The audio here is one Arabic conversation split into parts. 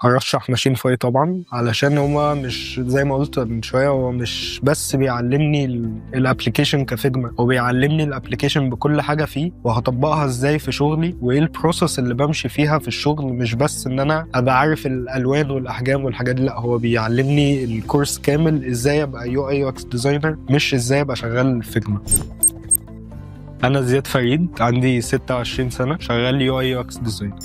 هرشح ماشين فاي طبعا، علشان هو مش زي ما قلت من شويه، هو مش بس بيعلمني الابلكيشن كفيجما، هو بيعلمني الابلكيشن بكل حاجه فيه وهطبقها ازاي في شغلي وايه البروسيس اللي بمشي فيها في الشغل. مش بس ان انا ابقى عارف الالوان والاحجام والحاجات دي، لا، هو بيعلمني الكورس كامل ازاي ابقى يو اي يو اكس ديزاينر، مش ازاي ابقى شغال فيجما. انا زياد فريد، عندي 26 سنه، شغال يو اي يو اكس ديزاينر.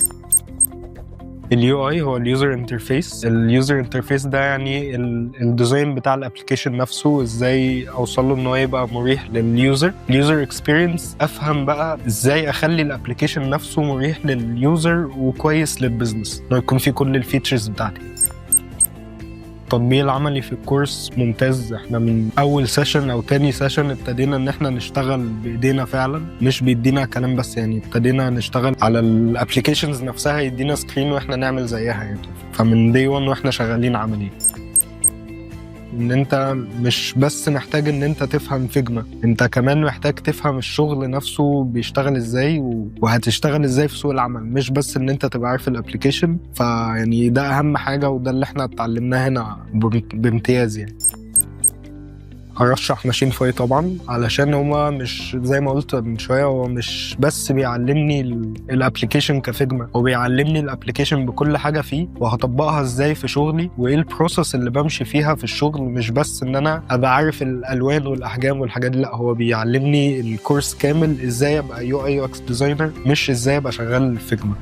اليو اي هو اليوزر انترفيس. اليوزر انترفيس ده يعني الديزاين بتاع الابلكيشن نفسه، ازاي اوصل له ان هو يبقى مريح لليوزر. اليوزر اكسبيرينس، افهم بقى ازاي اخلي الابلكيشن نفسه مريح لليوزر وكويس للبزنس، انه يكون فيه كل الفيتشرز بتاعتي. التطبيق العملي في الكورس ممتاز. احنا من اول سيشن او تاني سيشن ابتدينا ان احنا نشتغل بايدينا فعلا، مش بيدينا كلام بس، يعني ابتدينا نشتغل على الابليكيشنز نفسها، يدينا سكرين واحنا نعمل زيها يعني. فمن دي 1 واحنا شغالين عملي. ان انت مش بس محتاج ان انت تفهم فيجما، انت كمان محتاج تفهم الشغل نفسه بيشتغل ازاي وهتشتغل ازاي في سوق العمل، مش بس ان انت تبقى عارف الابليكيشن. فيعني ده اهم حاجة، وده اللي احنا اتعلمناه هنا بامتياز يعني. هرشح ماشين فاي طبعا، علشان هو مش زي ما قلت من شويه، هو مش بس بيعلمني الابلكيشن كفيجما، هو بيعلمني الابلكيشن بكل حاجه فيه وهطبقها ازاي في شغلي وايه البروسيس اللي بمشي فيها في الشغل. مش بس ان انا ابقى عارف الالوان والاحجام والحاجات دي، لا، هو بيعلمني الكورس كامل ازاي ابقى يو اي يو اكس ديزاينر، مش ازاي ابقى شغال فيجما.